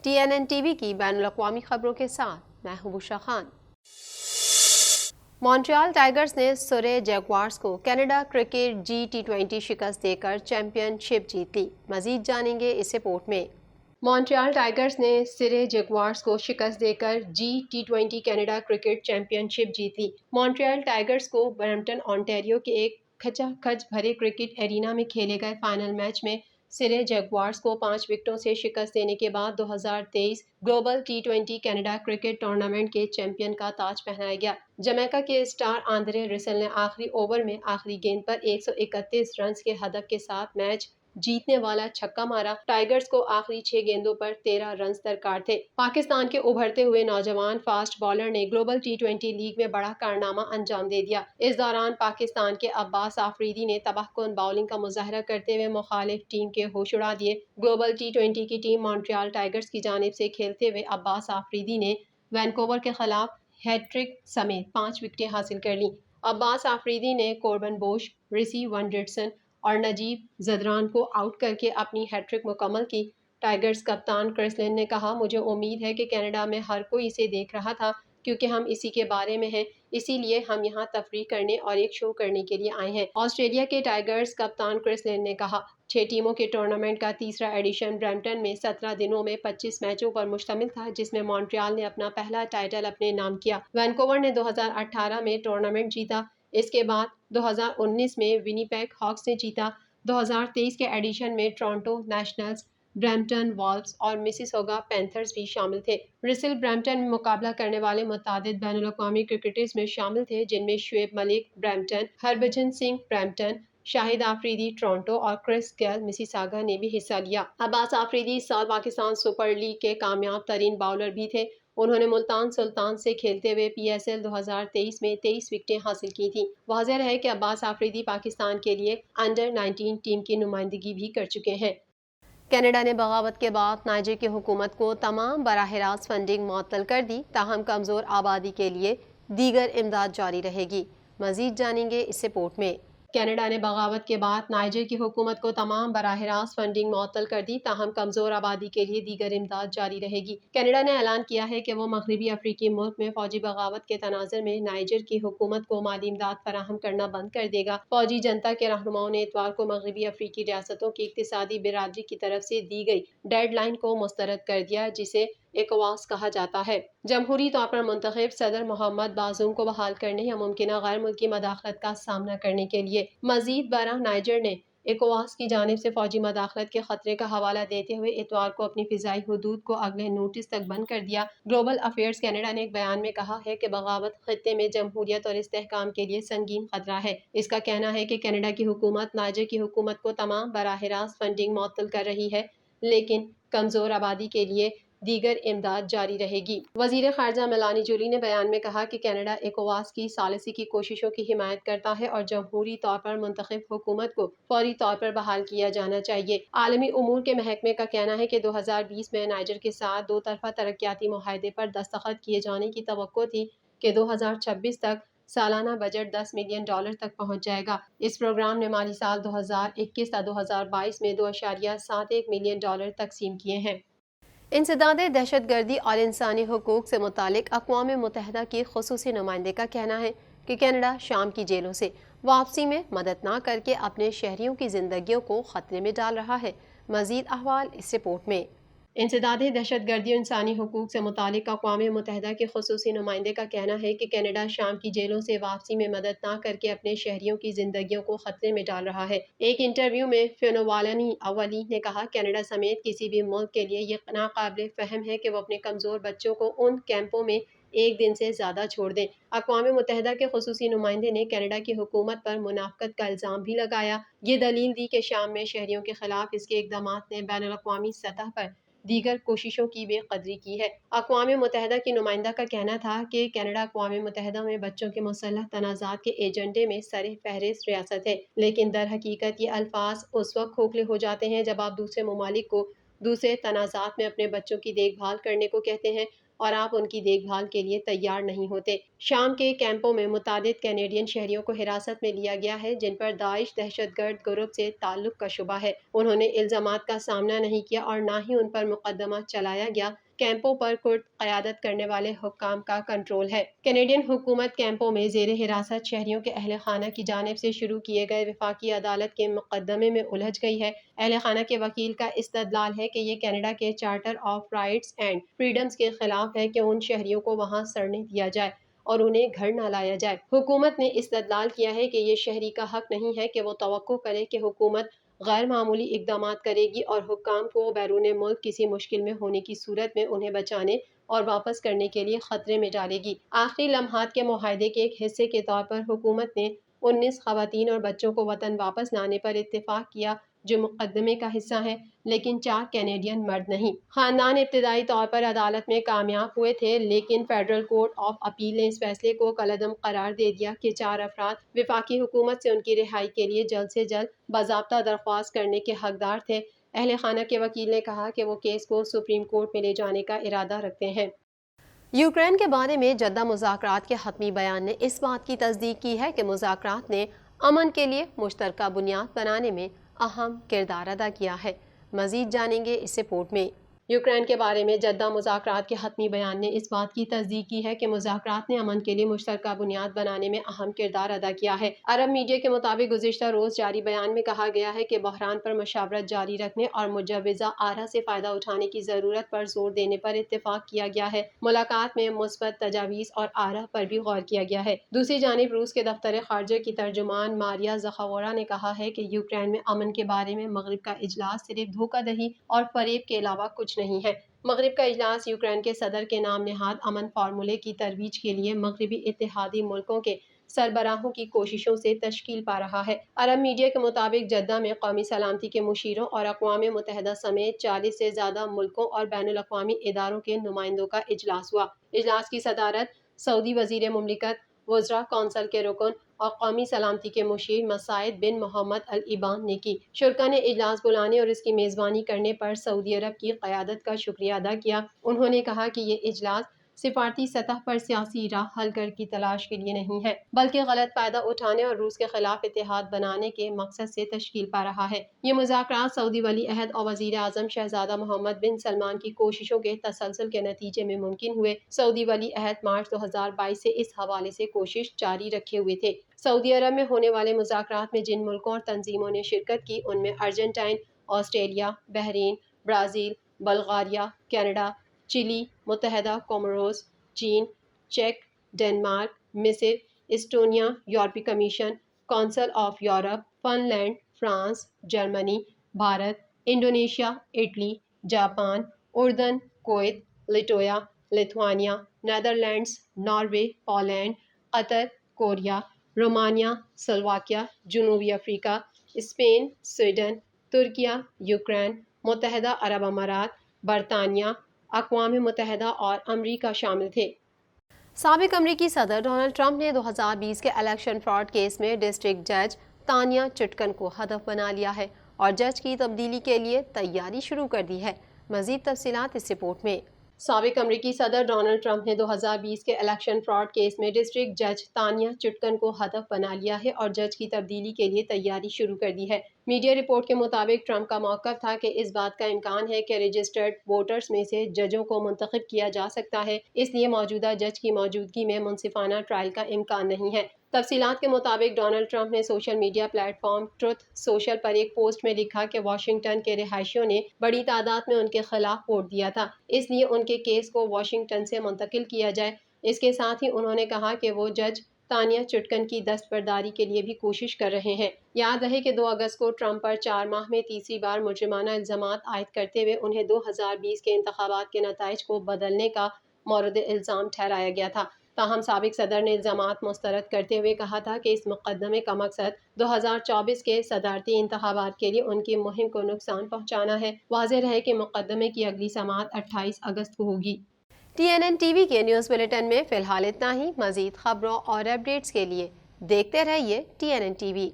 TNN-TV की बैनुल-अक़वामी खबरों के साथ मैं हूं बुशरा खान। मॉन्ट्रियल टाइगर्स ने सुरे जैगुआर्स को कनाडा क्रिकेट G20 शिकस्त देकर चैंपियनशिप जीत ली। मजीद जानेंगे इस रिपोर्ट में। मॉन्ट्रियल टाइगर्स ने सिरे जैगुआर्स को शिकस्त देकर G20 कनाडा क्रिकेट चैंपियनशिप जीत ली। मॉन्ट्रियल टाइगर्स को ब्रैम्पटन ओंटारियो के एक खचाखच भरे क्रिकेट एरिना में खेले गए फाइनल मैच में सिरे जैगुआर्स को 5 विकेटों से शिकस्त देने के बाद 2023 global T20 Canada cricket tournament के चैंपियन का ताज पहनाया गया। जमैका के स्टार आंद्रे रसेल ने आखिरी ओवर में आखिरी गेंद पर 131 रन के हदफ के साथ मैच जीतने वाला छक्का मारा। टाइगर्स को आखिरी 6 गेंदों पर 13 रन दरकार थे। पाकिस्तान के उभरते हुए नौजवान फास्ट बॉलर ने ग्लोबल T20 लीग में बड़ा कारनामा अंजाम दे दिया। इस दौरान पाकिस्तान के अब्बास आफरीदी ने तबाहकुन बॉलिंग का मुजाहरा करते हुए मुखालिफ टीम के होश उड़ा दिए। ग्लोबल T20 की टीम मॉन्ट्रियल टाइगर्स की जानिब से खेलते हुए अब्बास आफरीदी ने वैनकूवर के खिलाफ हैट्रिक समेत 5 विकेटें हासिल कर लीं। अब्बास आफरीदी ने कोर्बन बोश, रिसी वनडरसन और नजीब जदरान को आउट करके अपनी हैट्रिक मुकम्मल की। टाइगर्स कप्तान क्रिस लिन ने कहा, मुझे उम्मीद है कि कनाडा में हर कोई इसे देख रहा था क्योंकि हम इसी के बारे में हैं, इसीलिए हम यहाँ तफरीह करने और एक शो करने के लिए आए हैं। ऑस्ट्रेलिया के टाइगर्स कप्तान क्रिस लिन ने कहा, 6 टीमों के टूर्नामेंट का तीसरा एडिशन ब्रैम्पटन में 17 दिनों में 25 मैचों पर मुश्तमिल था, जिसमें मॉन्ट्रियल ने अपना पहला टाइटल अपने नाम किया। वैनकूवर ने 2018 में टूर्नामेंट जीता। इसके बाद 2019 में विनीपेग हॉक्स ने जीता। 2023 के एडिशन में टोरंटो नेशनल्स, ब्रैम्पटन वॉल्व्स और मिसिसोगा पैंथर्स भी शामिल थे। रसेल ब्रैम्पटन में मुकाबला करने वाले मुतादिद बैनुल-अक़वामी क्रिकेटर्स में शामिल थे, जिनमें Shoaib Malik Brampton, Harbhajan Singh Brampton, Shahid Afridi Toronto और क्रिस गेल मिसिसागा ने भी हिस्सा लिया। अब्बास आफरीदी इस साल पाकिस्तान सुपर लीग के कामयाब तरीन बाउलर भी थे। उन्होंने मुल्तान सुल्तान से खेलते हुए PSL 2023 में 23 विकेटें हासिल की थीं। वाज़ेह है कि अब्बास आफरीदी पाकिस्तान के लिए अंडर 19 टीम की नुमाइंदगी भी कर चुके हैं। कनाडा ने बगावत के बाद नाइजर की हुकूमत को तमाम बराह रास्त फंडिंग मुअत्तल कर दी, ताहम कमज़ोर आबादी के लिए दीगर इमदाद जारी रहेगी। मज़ीद जानेंगे इस रिपोर्ट में। कनाडा ने बगावत के बाद नाइजर की हुकूमत को तमाम बराह रास्त फंडिंग मुअत्तल कर दी, ताहम कमज़ोर आबादी के लिए दीगर इमदाद जारी रहेगी। कनाडा ने ऐलान किया है कि वो मगरबी अफ्रीकी मुल्क में फौजी बगावत के तनाज़ुर में नाइजर की हुकूमत को माली इमदाद फराहम करना बंद कर देगा। फौजी जनता के रहनुमाओं ने इतवार को मगरबी अफ्रीकी रियासतों की इक्तिसादी बिरादरी की तरफ से दी गई डेडलाइन को मुस्तरद कर दिया, जिसे ECOWAS कहा जाता है। जमहूरी तौर पर मुंतखब सदर मोहम्मद बाजूम को बहाल करने या मुमकिना गैर मुल्की मदाखलत का सामना करने के लिए मजीद बरह नाइजर ने ECOWAS की जानिब से फौजी मदाखलत के खतरे का हवाला देते हुए इतवार को अपनी फिजाई हदूद को अगले नोटिस तक बंद कर दिया। ग्लोबल अफेयर्स कनाडा ने एक बयान में कहा है कि बगावत खित्ते में जमहूरियत और इस्तेहकाम के लिए संगीन खतरा है। इसका कहना है कि कनाडा की हुकूमत नाइजर की हुकूमत को तमाम बराह रास्त फंडिंग मुअत्तल कर रही है, लेकिन कमजोर आबादी के लिए दीगर इमदाद जारी रहेगी। वजीर खारजा मेलानी जूली ने बयान में कहा कि कनाडा ECOWAS की सालिसी की कोशिशों की हिमायत करता है और जमहूरी तौर पर मुंतखब हुकूमत को फौरी तौर पर बहाल किया जाना चाहिए। आलमी उमूर के महकमे का कहना है कि 2020 में नाइजर के साथ 2 तरफा तरक्याती मुआहदे पर दस्तखत किए जाने की तवक्को थी कि 2026 तक सालाना बजट $10 मिलियन तक पहुंच जाएगा। इस प्रोग्राम ने माली साल 2021 से 2022 में $2.71 मिलियन तकसीम किए हैं। इंसदादे दहशतगर्दी और इंसानी हुकूक से मुतालिक अक़वाम मुत्तहिदा की ख़ुसूसी नुमाइंदे का कहना है कि कनाडा शाम की जेलों से वापसी में मदद ना करके अपने शहरियों की ज़िंदगियों को ख़तरे में डाल रहा है। मज़ीद अहवाल इस रिपोर्ट में। इंसदादे दहशतगर्दी और इंसानी हुकूक से मुतालिक अक़वाम मुत्तहिदा के ख़ुसूसी नुमाइंदे का कहना है कि कनाडा शाम की जेलों से वापसी में मदद ना करके अपने शहरियों की जिंदगियों को खतरे में डाल रहा है। एक इंटरव्यू में फियोनोवालनी अवली ने कहा, कनाडा समेत किसी भी मुल्क के लिए ये नाकाबिल फ़हम है कि वो अपने कमज़ोर बच्चों को उन कैंपों में एक दिन से ज़्यादा छोड़ दें। अक़वाम मुत्तहिदा के ख़ुसूसी नुमाइंदे ने कनाडा की हुकूमत पर मुनाफ़क़त का इल्ज़ाम भी लगाया। ये दलील दी कि शाम में शहरियों के खिलाफ इसके इक़दामात ने बैनुल-अक़वामी सतह पर दीगर कोशिशों की बेकदरी की है। अक़वाम मुत्तहिदा की नुमाइंदा का कहना था कि कनाडा अक़वाम मुत्तहिदा में बच्चों के मुसल्लह तनाज़ात के एजेंडे में सरे फहरिस्त रियासत है, लेकिन दर हकीकत ये अल्फाज उस वक्त खोखले हो जाते हैं जब आप दूसरे ममालिक को दूसरे तनाज़ात में अपने बच्चों की देखभाल करने को कहते हैं اور آپ ان کی دیکھ بھال کے لیے تیار نہیں ہوتے۔ شام کے کیمپوں میں متعدد کینیڈین شہریوں کو حراست میں لیا گیا ہے جن پر داعش دہشت گرد گروپ سے تعلق کا شبہ ہے۔ انہوں نے الزامات کا سامنا نہیں کیا اور نہ ہی ان پر مقدمہ چلایا گیا۔ کیمپوں پر کرد قیادت کرنے والے حکام کا کنٹرول ہے۔ کینیڈین حکومت کیمپوں میں زیر حراست شہریوں کے اہل خانہ کی جانب سے شروع کیے گئے وفاقی عدالت کے مقدمے میں الجھ گئی ہے۔ اہل خانہ کے وکیل کا استدلال ہے کہ یہ کینیڈا کے charter of rights and freedoms کے خلاف ہے کہ ان شہریوں کو وہاں سڑنے دیا جائے اور انہیں گھر نہ لایا جائے۔ حکومت نے استدلال کیا ہے کہ یہ شہری کا حق نہیں ہے کہ وہ توقع کرے کہ حکومت غیر معمولی اقدامات کرے گی اور حکام کو بیرون ملک کسی مشکل میں ہونے کی صورت میں انہیں بچانے اور واپس کرنے کے لیے خطرے میں ڈالے گی۔ آخری لمحات کے معاہدے کے ایک حصے کے طور پر حکومت نے 19 خواتین اور بچوں کو وطن واپس لانے پر اتفاق کیا جو مقدمے کا حصہ ہیں، لیکن 4 کینیڈین مرد نہیں۔ خاندان ابتدائی طور پر عدالت میں کامیاب ہوئے تھے لیکن فیڈرل کورٹ آف اپیل نے اس فیصلے کو کالعدم قرار دے دیا کہ 4 افراد وفاقی حکومت سے ان کی رہائی کے لیے جلد سے جلد باضابطہ درخواست کرنے کے حقدار تھے۔ اہل خانہ کے وکیل نے کہا کہ وہ کیس کو سپریم کورٹ میں لے جانے کا ارادہ رکھتے ہیں۔ یوکرین کے بارے میں جدہ مذاکرات کے حتمی بیان نے اس بات کی تصدیق کی ہے کہ مذاکرات نے امن کے لیے مشترکہ بنیاد بنانے میں اہم کردار ادا کیا ہے۔ مزید جانیں گے اس رپورٹ میں۔ یوکرین کے بارے میں جدہ مذاکرات کے حتمی بیان نے اس بات کی تصدیق کی ہے کہ مذاکرات نے امن کے لیے مشترکہ بنیاد بنانے میں اہم کردار ادا کیا ہے۔ عرب میڈیا کے مطابق گزشتہ روز جاری بیان میں کہا گیا ہے کہ بحران پر مشاورت جاری رکھنے اور مجوزہ آرا سے فائدہ اٹھانے کی ضرورت پر زور دینے پر اتفاق کیا گیا ہے۔ ملاقات میں مثبت تجاویز اور آرا پر بھی غور کیا گیا ہے۔ دوسری جانب روس کے دفتر خارجہ کی ترجمان ماریا زخاورا نے کہا ہے کہ یوکرین میں امن کے بارے میں مغرب کا اجلاس صرف دھوکہ دہی اور فریب کے علاوہ کچھ نہیں ہے۔ مغرب کا اجلاس یوکرین کے صدر کے نام نہاد امن فارمولے کی ترویج کے لیے مغربی اتحادی ملکوں کے سربراہوں کی کوششوں سے تشکیل پا رہا ہے۔ عرب میڈیا کے مطابق جدہ میں قومی سلامتی کے مشیروں اور اقوام متحدہ سمیت 40 سے زیادہ ملکوں اور بین الاقوامی اداروں کے نمائندوں کا اجلاس ہوا۔ اجلاس کی صدارت سعودی وزیر مملکت، وزراء کونسل کے رکن اور قومی سلامتی کے مشیر مساعد بن محمد الابان نے کی۔ شرکاء نے اجلاس بلانے اور اس کی میزبانی کرنے پر سعودی عرب کی قیادت کا شکریہ ادا کیا۔ انہوں نے کہا کہ یہ اجلاس سفارتی سطح پر سیاسی راہ حل کی تلاش کے لیے نہیں ہے بلکہ غلط فائدہ اٹھانے اور روس کے خلاف اتحاد بنانے کے مقصد سے تشکیل پا رہا ہے۔ یہ مذاکرات سعودی ولی عہد اور وزیر اعظم شہزادہ محمد بن سلمان کی کوششوں کے تسلسل کے نتیجے میں ممکن ہوئے۔ سعودی ولی عہد مارچ 2022 سے اس حوالے سے کوشش جاری رکھے ہوئے تھے۔ سعودی عرب میں ہونے والے مذاکرات میں جن ملکوں اور تنظیموں نے شرکت کی ان میں Argentina, Australia, Bahrain, Brazil, Bulgaria, Canada, Chile, متحدہ کوموروس، چین، چیک، ڈنمارک، مصر، اسٹونیا، یورپی commission, council of Europe, Finland, France, Germany, Bharat, Indonesia, Italy, Japan, اردن، Kuwait, Latvia, Lithuania, Netherlands, Norway, Poland, Qatar, Korea, Romania, Slovakia, جنوبی افریقہ، Spain, Sweden, Turkiye, Ukraine, متحدہ عرب امارات، برطانیہ، اقوام متحدہ اور امریکہ شامل تھے۔ سابق امریکی صدر ڈونلڈ ٹرمپ نے 2020 کے الیکشن فراڈ کیس میں ڈسٹرکٹ جج تانیا چٹکن کو ہدف بنا لیا ہے اور جج کی تبدیلی کے لیے تیاری شروع کر دی ہے۔ مزید تفصیلات اس رپورٹ میں۔ سابق امریکی صدر ڈونلڈ ٹرمپ نے 2020 کے الیکشن فراڈ کیس میں ڈسٹرکٹ جج تانیا چٹکن کو ہدف بنا لیا ہے اور جج کی تبدیلی کے لیے تیاری شروع کر دی ہے۔ میڈیا رپورٹ کے مطابق ٹرمپ کا موقف تھا کہ اس بات کا امکان ہے کہ رجسٹرڈ ووٹرز میں سے ججوں کو منتخب کیا جا سکتا ہے، اس لیے موجودہ جج کی موجودگی میں منصفانہ ٹرائل کا امکان نہیں ہے۔ تفصیلات کے مطابق ڈونلڈ ٹرمپ نے social media platform Truth Social پر ایک پوسٹ میں لکھا کہ واشنگٹن کے رہائشیوں نے بڑی تعداد میں ان کے خلاف ووٹ دیا تھا، اس لیے ان کے کیس کو واشنگٹن سے منتقل کیا جائے۔ اس کے ساتھ ہی انہوں نے کہا کہ وہ جج تانیا چٹکن کی دستبرداری کے لیے بھی کوشش کر رہے ہیں۔ یاد رہے کہ 2 اگست کو ٹرمپ پر 4 ماہ میں تیسری بار مجرمانہ الزامات عائد کرتے ہوئے انہیں 2020 کے انتخابات کے نتائج کو بدلنے کا مورد الزام ٹھہرایا گیا تھا۔ تاہم سابق صدر نے الزامات مسترد کرتے ہوئے کہا تھا کہ اس مقدمے کا مقصد 2024 کے صدارتی انتخابات کے لیے ان کی مہم کو نقصان پہنچانا ہے۔ واضح رہے کہ مقدمے کی اگلی سماعت 28 اگست کو ہوگی۔ TNN ٹی وی کے نیوز بلیٹن میں فی الحال اتنا ہی۔ مزید خبروں اور اپڈیٹس کے لیے دیکھتے رہیے TNN ٹی وی۔